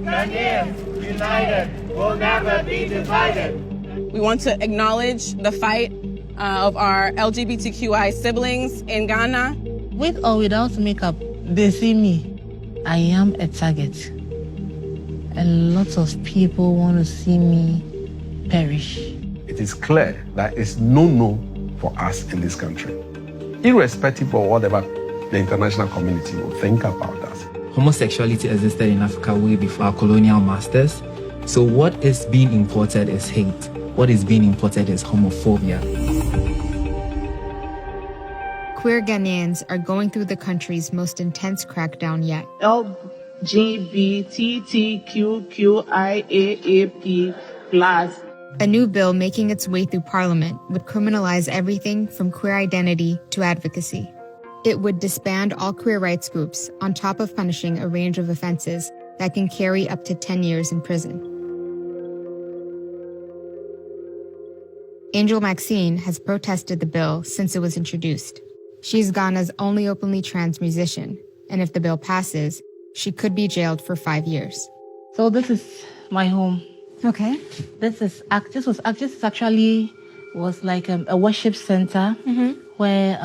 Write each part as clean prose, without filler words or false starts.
Ghanaians united will never be divided. We want to acknowledge the fight of our LGBTQI siblings in Ghana. With or without makeup, they see me. I am a target. A lot of people want to see me perish. It is clear that it's no for us in this country, irrespective of whatever the international community will think about us. Homosexuality existed in Africa way before our colonial masters. So what is being imported is hate. What is being imported is homophobia. Queer Ghanaians are going through the country's most intense crackdown yet. LGBTQIAAP+. A new bill making its way through Parliament would criminalize everything from queer identity to advocacy. It would disband all queer rights groups on top of punishing a range of offenses that can carry up to 10 years in prison. Angel Maxine has protested the bill since it was introduced. She's Ghana's only openly trans musician, and if the bill passes, she could be jailed for 5 years. So this is my home. Okay. This actually was like a worship center where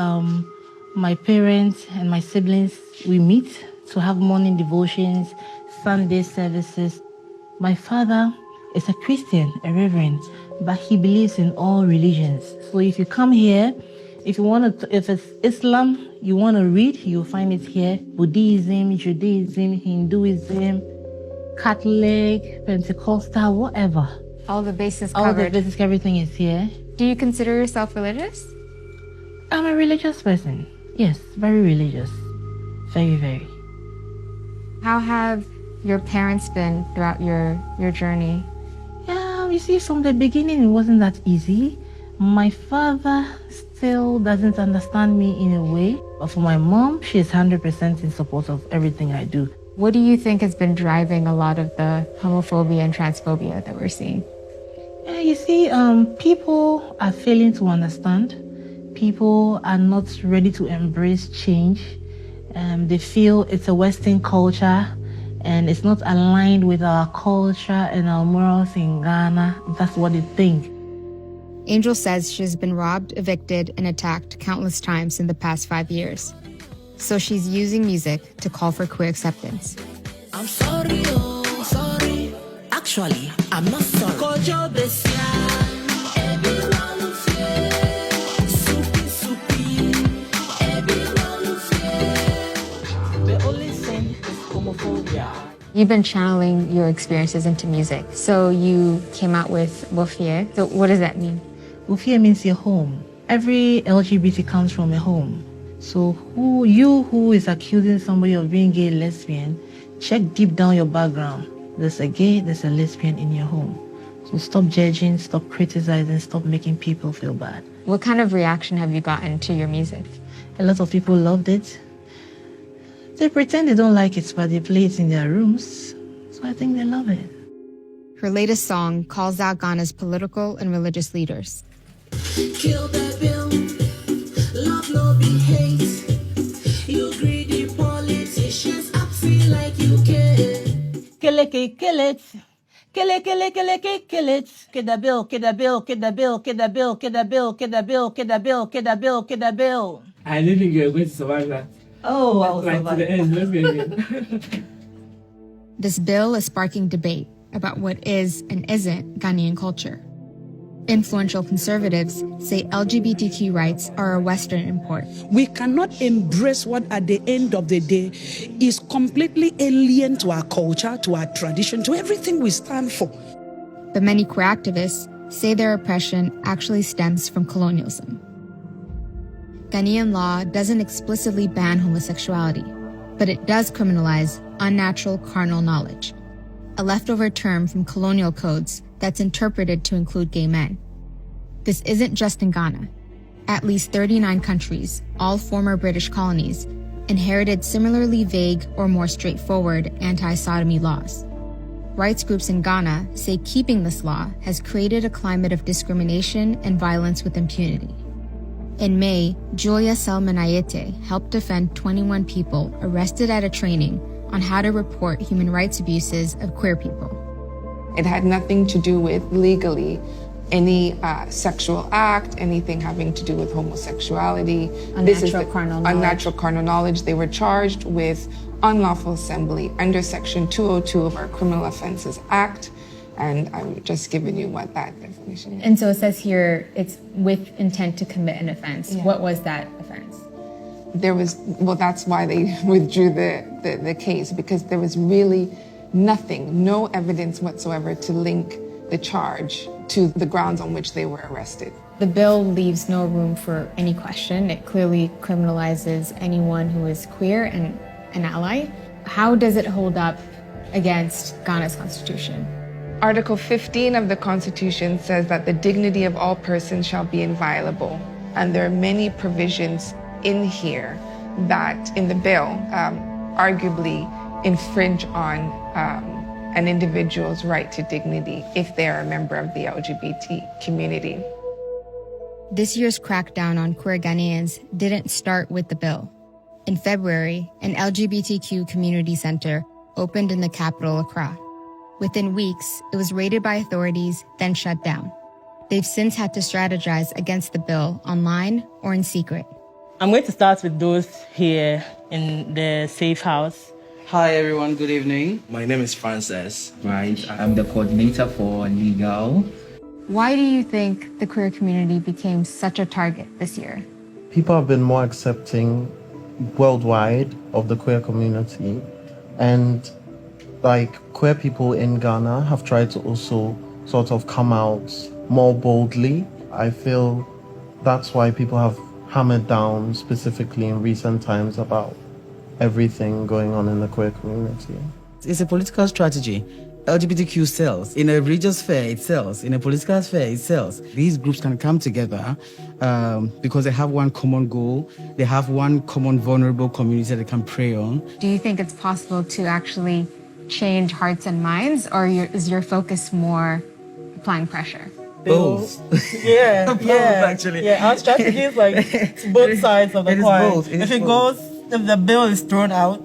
my parents and my siblings, we meet to have morning devotions, Sunday services. My father is a Christian, a reverend, but he believes in all religions. So if you come here, if it's Islam, you want to read, you'll find it here. Buddhism, Judaism, Hinduism, Catholic, Pentecostal, whatever. All the bases covered. All the basics, everything is here. Do you consider yourself religious? I'm a religious person. Yes, very religious. Very, very. How have your parents been throughout your journey? Yeah, you see, from the beginning, it wasn't that easy. My father still doesn't understand me in a way. But for my mom, she is 100% in support of everything I do. What do you think has been driving a lot of the homophobia and transphobia that we're seeing? Yeah, you see, people are failing to understand. People are not ready to embrace change. They feel it's a Western culture and it's not aligned with our culture and our morals in Ghana. That's what they think. Angel says she's been robbed, evicted, and attacked countless times in the past 5 years. So she's using music to call for queer acceptance. I'm sorry, oh, sorry. Actually, I'm not sorry. The only sin is homophobia. You've been channeling your experiences into music. So you came out with Wofie. So what does that mean? Wofie means your home. Every LGBT comes from a home. So who is accusing somebody of being gay, lesbian, check deep down your background. There's a gay, there's a lesbian in your home. So stop judging, stop criticizing, stop making people feel bad. What kind of reaction have you gotten to your music? A lot of people loved it. They pretend they don't like it, but they play it in their rooms. So I think they love it. Her latest song calls out Ghana's political and religious leaders. Kill that bill. Love no be hate. You greedy politicians, I feel like you care. Kill it. Kill it. Kill the bill, kill the bill, kill the bill, kill the bill, kill the bill, kill the bill, kill the bill, kill the bill, kill the bill. I didn't think you were going to survive that. Oh, I'll like survive. to the end. Let's get it. This bill is sparking debate about what is and isn't Ghanaian culture. Influential conservatives say LGBTQ rights are a Western import. We cannot embrace what at the end of the day is completely alien to our culture, to our tradition, to everything we stand for. But many queer activists say their oppression actually stems from colonialism. Ghanaian law doesn't explicitly ban homosexuality, but it does criminalize unnatural carnal knowledge, a leftover term from colonial codes that's interpreted to include gay men. This isn't just in Ghana. At least 39 countries, all former British colonies, inherited similarly vague or more straightforward anti-sodomy laws. Rights groups in Ghana say keeping this law has created a climate of discrimination and violence with impunity. In May, Julia Selmanayete helped defend 21 people arrested at a training on how to report human rights abuses of queer people. It had nothing to do with legally any sexual act, anything having to do with homosexuality. Unnatural carnal knowledge. They were charged with unlawful assembly under Section 202 of our Criminal Offences Act. And I'm just giving you what that definition is. And so it says here it's with intent to commit an offense. Yeah. What was that offense? That's why they withdrew the case, because there was really nothing, no evidence whatsoever to link the charge to the grounds on which they were arrested. The bill leaves no room for any question. It clearly criminalizes anyone who is queer and an ally. How does it hold up against Ghana's constitution? Article 15 of the Constitution says that the dignity of all persons shall be inviolable. And there are many provisions in here that, in the bill, arguably infringe on an individual's right to dignity if they are a member of the LGBT community. This year's crackdown on queer Ghanaians didn't start with the bill. In February, an LGBTQ community center opened in the capital, Accra. Within weeks, it was raided by authorities, then shut down. They've since had to strategize against the bill online or in secret. I'm going to start with those here in the safe house. Hi everyone, good evening. My name is Francis. Right, I'm the coordinator for legal. Why do you think the queer community became such a target this year? People have been more accepting worldwide of the queer community, and queer people in Ghana have tried to also sort of come out more boldly. I feel that's why people have hammered down specifically in recent times about everything going on in the queer community. It's a political strategy. LGBTQ sells. In a religious sphere, it sells. In a political sphere, it sells. These groups can come together because they have one common goal. They have one common vulnerable community they can prey on. Do you think it's possible to actually change hearts and minds, or is your focus more applying pressure? Both. Yeah, Both, actually. Yeah, our strategy is like both sides of the coin. If the bill is thrown out,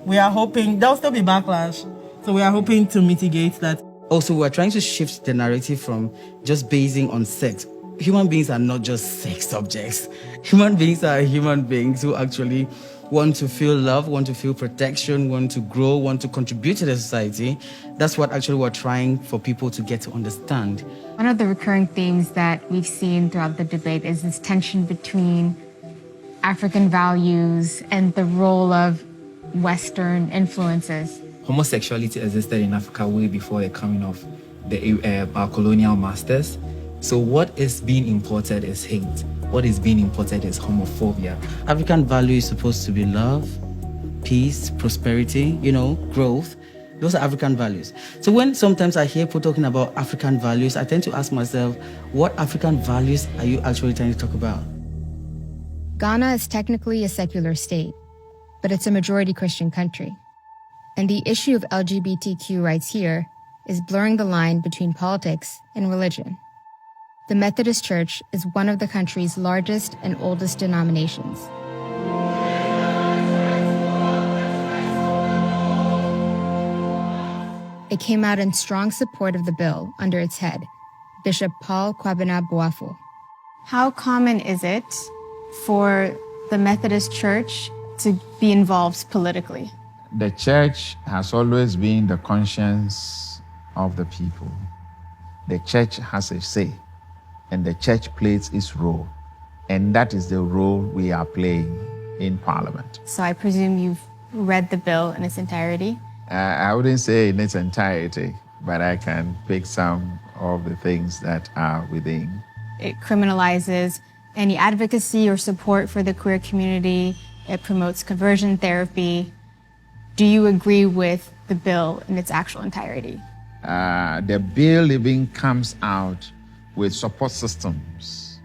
we are hoping there'll still be backlash. So we are hoping to mitigate that. Also, we're trying to shift the narrative from just basing on sex. Human beings are not just sex objects. Human beings are human beings who actually want to feel love, want to feel protection, want to grow, want to contribute to the society. That's what actually we're trying for people to get to understand. One of the recurring themes that we've seen throughout the debate is this tension between African values and the role of Western influences. Homosexuality existed in Africa way before the coming of our colonial masters. So what is being imported is hate. What is being imported is homophobia. African value is supposed to be love, peace, prosperity, growth. Those are African values. So when sometimes I hear people talking about African values, I tend to ask myself, what African values are you actually trying to talk about? Ghana is technically a secular state, but it's a majority Christian country. And the issue of LGBTQ rights here is blurring the line between politics and religion. The Methodist Church is one of the country's largest and oldest denominations. It came out in strong support of the bill under its head, Bishop Paul Kwabena Boafo. How common is it for the Methodist Church to be involved politically? The church has always been the conscience of the people. The church has a say, and the church plays its role. And that is the role we are playing in Parliament. So I presume you've read the bill in its entirety? I wouldn't say in its entirety, but I can pick some of the things that are within. It criminalizes any advocacy or support for the queer community. It promotes conversion therapy. Do you agree with the bill in its actual entirety? The bill even comes out with support systems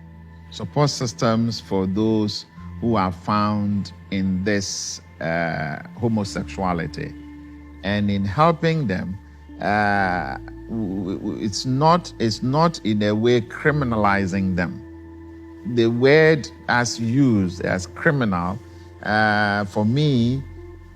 for those who are found in this homosexuality. And in helping them, it's not in a way criminalizing them. The word as used as criminal, for me,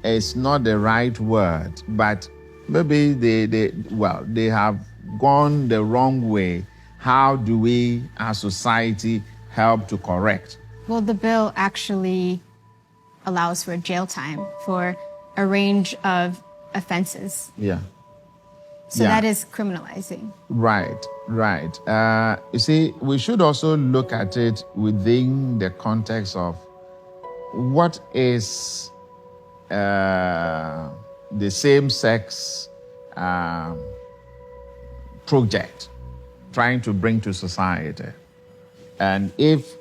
is not the right word, but maybe they have gone the wrong way. How do we, as society, help to correct? Well, the bill actually allows for jail time for a range of offenses. Yeah. So that is criminalizing. Right. You see, we should also look at it within the context of what is the same-sex project trying to bring to society. And if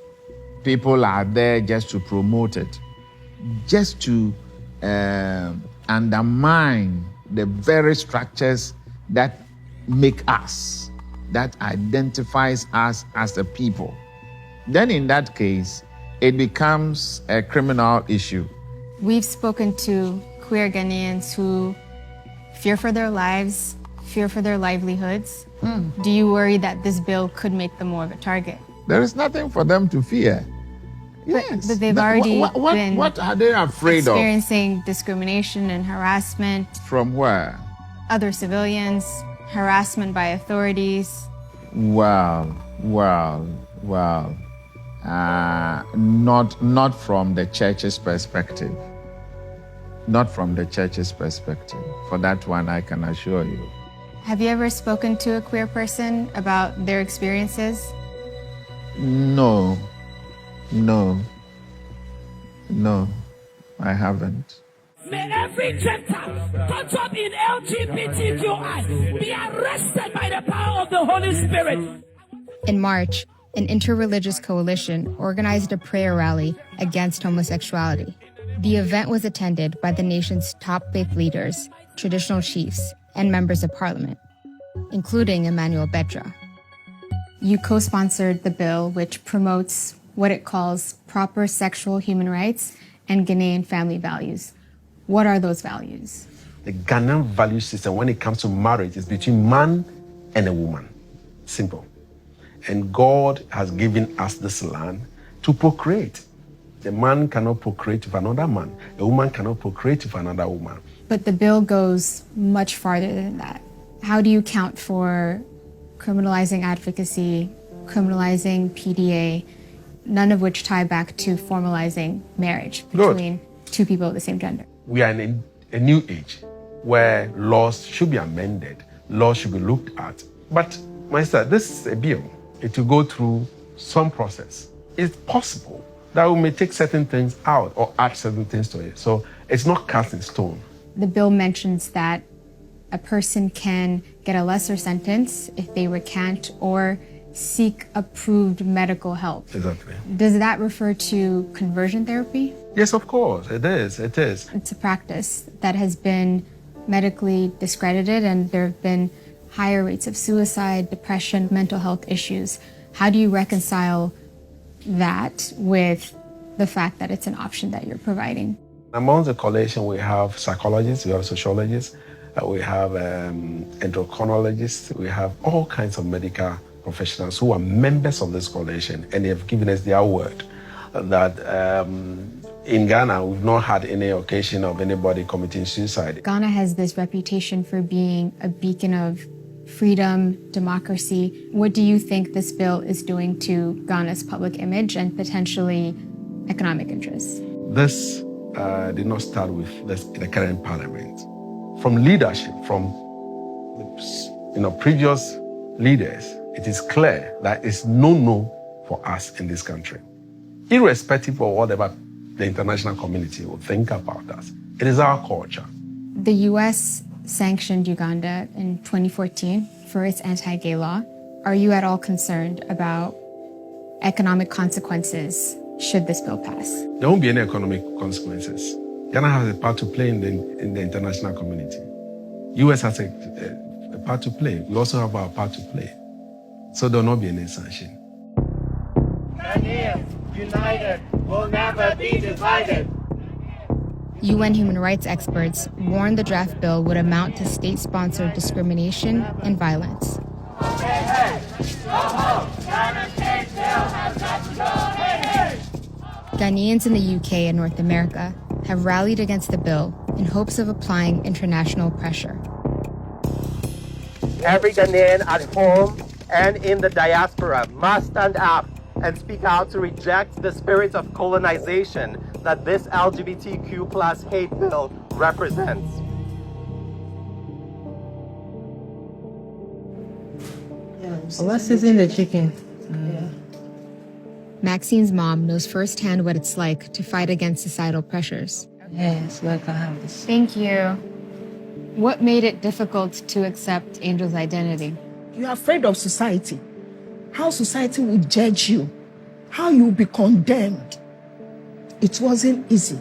people are there just to promote it, just to undermine the very structures that make us, that identifies us as a people, then in that case, it becomes a criminal issue. We've spoken to queer Ghanaians who fear for their lives, fear for their livelihoods. Do you worry that this bill could make them more of a target? There is nothing for them to fear. Yes. But they've already been what are they afraid of? Experiencing discrimination and harassment. From where? Other civilians, harassment by authorities. Well. Not from the church's perspective. Not from the church's perspective. For that one, I can assure you. Have you ever spoken to a queer person about their experiences? No, I haven't. May every Gentile caught up in LGBTQI be arrested by the power of the Holy Spirit. In March, an interreligious coalition organized a prayer rally against homosexuality. The event was attended by the nation's top faith leaders, traditional chiefs, and members of parliament, including Emmanuel Bedra. You co-sponsored the bill, which promotes what it calls proper sexual human rights and Ghanaian family values. What are those values? The Ghanaian value system, when it comes to marriage, is between man and a woman. Simple. And God has given us this land to procreate. A man cannot procreate with another man. A woman cannot procreate with another woman. But the bill goes much farther than that. How do you count for criminalizing advocacy, criminalizing PDA, none of which tie back to formalizing marriage between two people of the same gender? We are in a new age where laws should be amended, laws should be looked at. But, Master, this is a bill. It will go through some process. It's possible that we may take certain things out or add certain things to it. So it's not cast in stone. The bill mentions that a person can get a lesser sentence if they recant or seek approved medical help. Exactly. Does that refer to conversion therapy? Yes, of course, it is. It's a practice that has been medically discredited, and there have been higher rates of suicide, depression, mental health issues. How do you reconcile that with the fact that it's an option that you're providing? Among the coalition, we have psychologists, we have sociologists, we have endocrinologists, we have all kinds of medical professionals who are members of this coalition, and they have given us their word that in Ghana, we've not had any occasion of anybody committing suicide. Ghana has this reputation for being a beacon of freedom, democracy. What do you think this bill is doing to Ghana's public image and potentially economic interests? This did not start with the current parliament. From leadership, from previous leaders, it is clear that it's no for us in this country. Irrespective of whatever the international community will think about us, it is our culture. The U.S. sanctioned Uganda in 2014 for its anti-gay law. Are you at all concerned about economic consequences should this bill pass? There won't be any economic consequences. Ghana has a part to play in the international community. U.S. has a part to play. We also have our part to play. So there will not be any sanction. Ghanaians united will never be divided. UN human rights experts warned the draft bill would amount to state-sponsored discrimination and violence. Ghanaians in the UK and North America have rallied against the bill in hopes of applying international pressure. Every Ghanaian at home and in the diaspora must stand up and speak out to reject the spirit of colonization that this LGBTQ plus hate bill represents. Well, let's season the chicken. Maxine's mom knows firsthand what it's like to fight against societal pressures. Yes, well, I can have this. Thank you. What made it difficult to accept Angel's identity? You're afraid of society. How society will judge you. How you'll be condemned. It wasn't easy.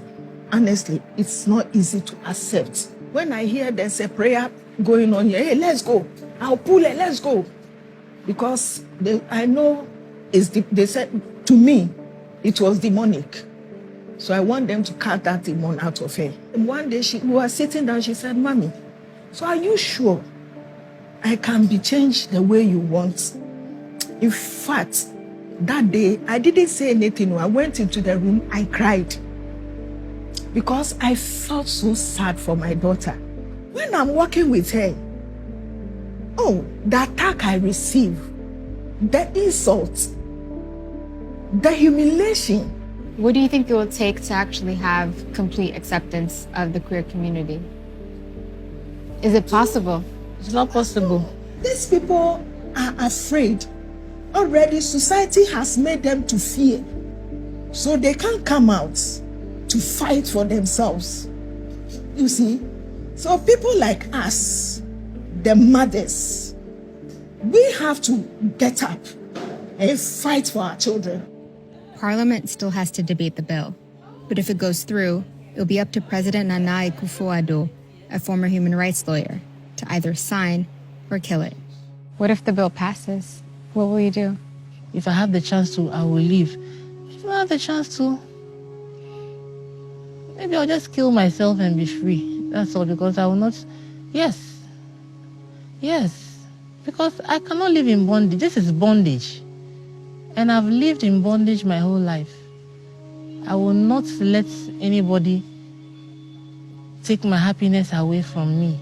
Honestly, it's not easy to accept. When I hear there's a prayer going on here, hey, let's go. I'll pull it, let's go. Because I know they said to me, it was demonic. So I want them to cut that demon out of her. And one day we was sitting down, she said, Mommy, so are you sure I can be changed the way you want? In fact, that day, I didn't say anything. I went into the room, I cried. Because I felt so sad for my daughter. When I'm walking with her, the attack I received, the insult, the humiliation. What do you think it will take to actually have complete acceptance of the queer community? Is it possible? It's not possible. These people are afraid. Already society has made them to fear. So they can't come out to fight for themselves. You see? So people like us, the mothers, we have to get up and fight for our children. Parliament still has to debate the bill, but if it goes through, it'll be up to President Nana Akufo-Addo, a former human rights lawyer, to either sign or kill it. What if the bill passes? What will you do? If I have the chance to, I will leave. If I have the chance to, maybe I'll just kill myself and be free. That's all, because I will not. Yes. Because I cannot live in bondage. This is bondage. And I've lived in bondage my whole life. I will not let anybody take my happiness away from me.